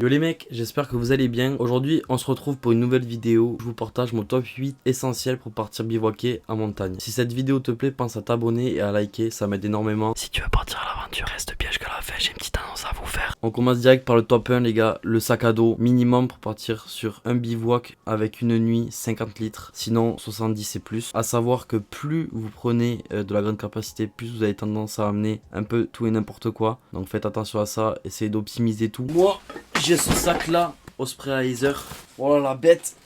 Yo les mecs, j'espère que vous allez bien. Aujourd'hui, on se retrouve pour une nouvelle vidéo. Je vous partage mon top 8 essentiel pour partir bivouaquer en montagne. Si cette vidéo te plaît, pense à t'abonner et à liker, ça m'aide énormément. Si tu veux partir à l'aventure, reste bien jusqu'à la fin, j'ai une petite annonce à vous faire. On commence direct par le top 1 les gars, le sac à dos minimum pour partir sur un bivouac avec une nuit 50 litres, sinon 70 et plus. À savoir que plus vous prenez de la grande capacité, plus vous avez tendance à amener un peu tout et n'importe quoi. Donc faites attention à ça, essayez d'optimiser tout. Moi, j'ai ce sac là, Osprey Heiser. Voilà la bête.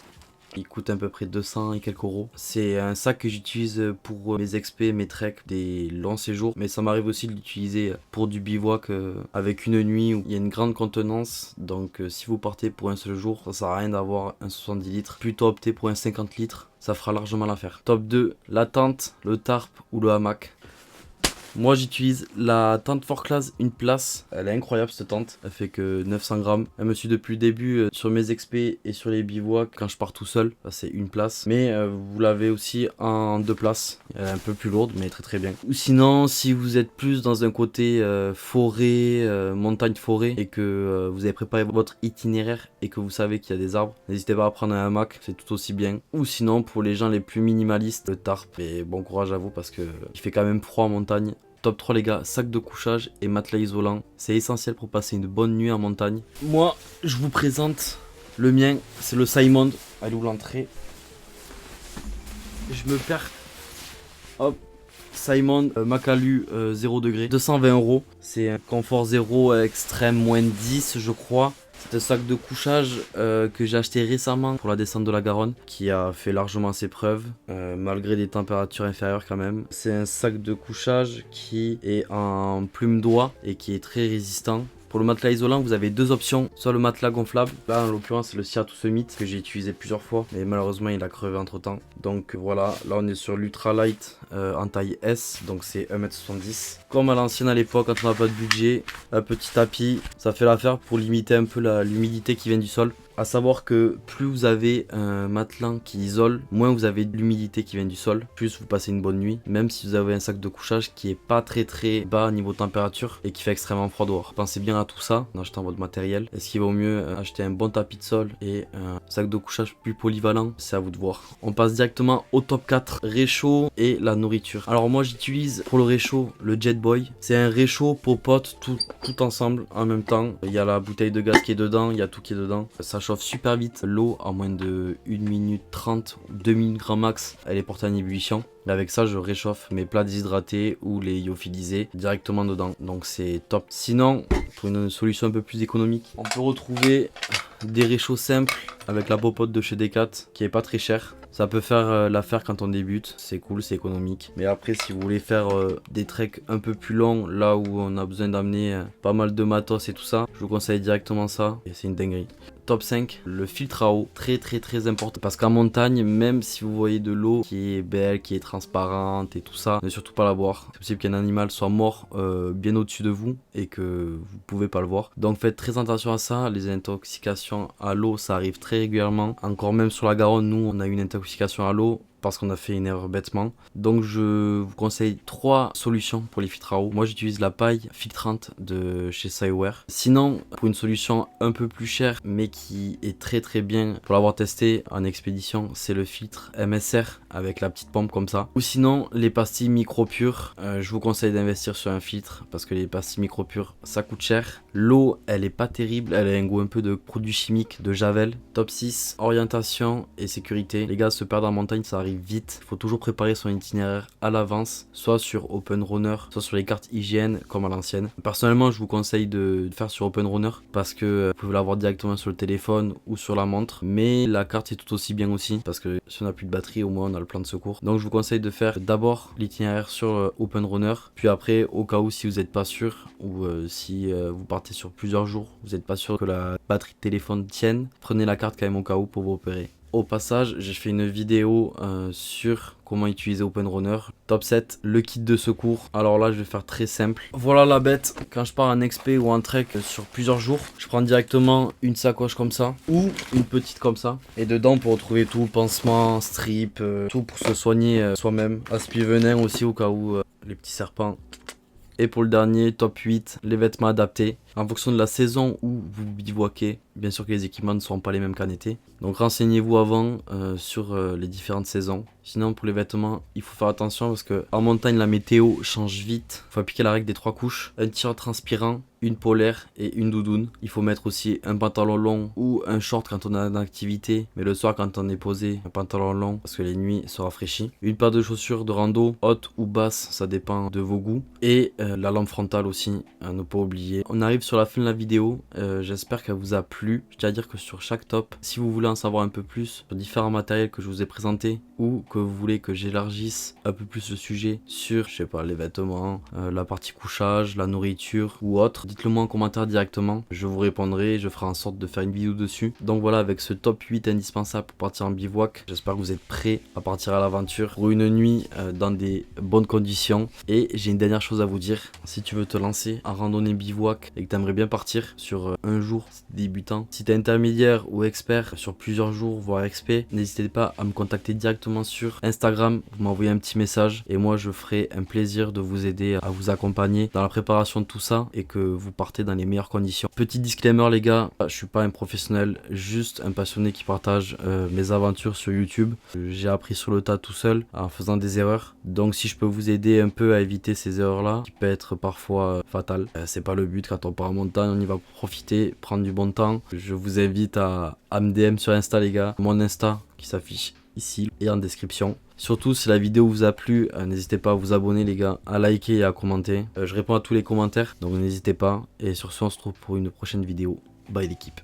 Il coûte à peu près 200 et quelques euros. C'est un sac que j'utilise pour mes expés, mes treks, des longs séjours. Mais ça m'arrive aussi de l'utiliser pour du bivouac avec une nuit où il y a une grande contenance. Donc si vous partez pour un seul jour, ça sert à rien d'avoir un 70 litres. Plutôt opter pour un 50 litres, ça fera largement l'affaire. Top 2, la tente, le tarp ou le hamac. Moi j'utilise la tente Fort Class, une place. Elle est incroyable cette tente. Elle fait que 900 grammes. Elle me suit depuis le début sur mes expés et sur les bivouacs quand je pars tout seul. C'est une place. Mais vous l'avez aussi en deux places. Elle est un peu plus lourde mais très très bien. Ou sinon si vous êtes plus dans un côté forêt, montagne forêt et que vous avez préparé votre itinéraire et que vous savez qu'il y a des arbres, n'hésitez pas à prendre un hamac. C'est tout aussi bien. Ou sinon pour les gens les plus minimalistes, le tarp. Et bon courage à vous parce que il fait quand même froid en montagne. Top 3 les gars, sac de couchage et matelas isolant. C'est essentiel pour passer une bonne nuit en montagne. Moi, je vous présente le mien, c'est le Simon. Allez où l'entrée? Je me perds. Hop. Simon Makalu 0 degré. 220 euros. C'est un confort 0 extrême moins 10 je crois. C'est un sac de couchage que j'ai acheté récemment pour la descente de la Garonne, qui a fait largement ses preuves, malgré des températures inférieures quand même. C'est un sac de couchage qui est en plume d'oie et qui est très résistant. Pour le matelas isolant, vous avez deux options, soit le matelas gonflable, là en l'occurrence c'est le Seattle Summit que j'ai utilisé plusieurs fois, mais malheureusement il a crevé entre temps. Donc voilà, là on est sur l'Ultra Light en taille S, donc c'est 1m70. Comme à l'ancienne à l'époque, quand on n'a pas de budget, un petit tapis, ça fait l'affaire pour limiter un peu l'humidité qui vient du sol. A savoir que plus vous avez un matelas qui isole, moins vous avez de l'humidité qui vient du sol, plus vous passez une bonne nuit, même si vous avez un sac de couchage qui est pas très bas niveau température et qui fait extrêmement froid dehors. Pensez bien à tout ça en achetant votre matériel. Est-ce qu'il vaut mieux acheter un bon tapis de sol et un sac de couchage plus polyvalent? C'est à vous de voir. On passe directement au top 4, réchaud et la nourriture. Alors moi j'utilise pour le réchaud le Jetboy. C'est un réchaud popote tout ensemble en même temps. Il y a la bouteille de gaz qui est dedans, il y a tout qui est dedans. Ça chauffe super vite, l'eau en moins de 1 minute 30 ou 2 minutes grand max, elle est portée en ébullition. Et avec ça je réchauffe mes plats déshydratés ou les lyophilisés directement dedans, donc c'est top. Sinon pour une solution un peu plus économique, on peut retrouver des réchauds simples avec la popote de chez Decat qui est pas très cher. Ça peut faire l'affaire quand on débute, c'est cool, c'est économique. Mais après si vous voulez faire des treks un peu plus longs, là où on a besoin d'amener pas mal de matos et tout ça, je vous conseille directement ça et c'est une dinguerie. Top 5, le filtre à eau, très important, parce qu'en montagne, même si vous voyez de l'eau qui est belle, qui est transparente et tout ça, ne surtout pas la boire. C'est possible qu'un animal soit mort bien au-dessus de vous et que vous pouvez pas le voir. Donc faites très attention à ça. Les intoxications à l'eau, ça arrive très régulièrement. Encore même sur la Garonne, nous on a eu une intoxication à l'eau parce qu'on a fait une erreur bêtement. Donc je vous conseille 3 solutions pour les filtres à eau. Moi j'utilise la paille filtrante de chez Cywear. Sinon pour une solution un peu plus chère mais qui est très bien pour l'avoir testé en expédition, c'est le filtre MSR avec la petite pompe comme ça. Ou sinon les pastilles micro pures, je vous conseille d'investir sur un filtre parce que les pastilles micro pures ça coûte cher. L'eau elle est pas terrible, elle a un goût un peu de produits chimiques, de javel. Top 6, orientation et sécurité. Les gars, se perdre en montagne ça arrive vite, il faut toujours préparer son itinéraire à l'avance, soit sur Open Runner, soit sur les cartes IGN comme à l'ancienne. Personnellement je vous conseille de faire sur Open Runner parce que vous pouvez l'avoir directement sur le téléphone ou sur la montre, mais la carte est tout aussi bien aussi parce que si on n'a plus de batterie au moins on a le plan de secours. Donc je vous conseille de faire d'abord l'itinéraire sur Open Runner, puis après au cas où si vous n'êtes pas sûr ou si vous partez sur plusieurs jours, vous n'êtes pas sûr que la batterie de téléphone tienne, prenez la carte quand même au cas où pour vous repérer. Au passage, j'ai fait une vidéo sur comment utiliser Open Runner. Top 7, le kit de secours. Alors là, je vais faire très simple. Voilà la bête. Quand je pars en expé ou en trek sur plusieurs jours, je prends directement une sacoche comme ça ou une petite comme ça. Et dedans, on peut retrouver tout, pansement, strip, tout pour se soigner soi-même. Aspi-venin aussi au cas où les petits serpents. Et pour le dernier, top 8, les vêtements adaptés. en fonction de la saison où vous bivouaquez. Bien sûr que les équipements ne seront pas les mêmes qu'en été. Donc renseignez-vous avant sur les différentes saisons. Sinon pour les vêtements, il faut faire attention parce que en montagne la météo change vite. Il faut appliquer la règle des 3 couches. Un t-shirt transpirant, une polaire et une doudoune. Il faut mettre aussi un pantalon long ou un short quand on est en activité. Mais le soir quand on est posé, un pantalon long parce que les nuits se rafraîchit. Une paire de chaussures de rando, haute ou basse, ça dépend de vos goûts. Et la lampe frontale aussi, à ne pas oublier. On arrive sur la fin de la vidéo. J'espère qu'elle vous a plu. Je tiens à dire que sur chaque top, si vous voulez en savoir un peu plus sur différents matériels que je vous ai présentés ou que vous voulez que j'élargisse un peu plus le sujet sur, je sais pas, les vêtements, la partie couchage, la nourriture ou autre, dites-le moi en commentaire directement, je vous répondrai et je ferai en sorte de faire une vidéo dessus. Donc voilà, avec ce top 8 indispensable pour partir en bivouac, j'espère que vous êtes prêts à partir à l'aventure pour une nuit dans des bonnes conditions. Et j'ai une dernière chose à vous dire, si tu veux te lancer en randonnée bivouac et que tu aimerais bien partir sur un jour débutant, si tu es intermédiaire ou expert sur plusieurs jours voire expert, n'hésitez pas à me contacter directement sur Instagram, vous m'envoyez un petit message et moi je ferai un plaisir de vous aider à vous accompagner dans la préparation de tout ça et que vous partez dans les meilleures conditions. Petit disclaimer les gars, je suis pas un professionnel, juste un passionné qui partage mes aventures sur YouTube. J'ai appris sur le tas tout seul en faisant des erreurs, donc si je peux vous aider un peu à éviter ces erreurs là qui peut être parfois fatales, c'est pas le but. Quand on part en montagne on y va pour profiter, prendre du bon temps. Je vous invite à me DM sur Insta les gars, mon Insta qui s'affiche ici et en description. Surtout si la vidéo vous a plu, n'hésitez pas à vous abonner les gars, à liker et à commenter. Je réponds à tous les commentaires, donc n'hésitez pas. Et sur ce on se retrouve pour une prochaine vidéo. Bye l'équipe.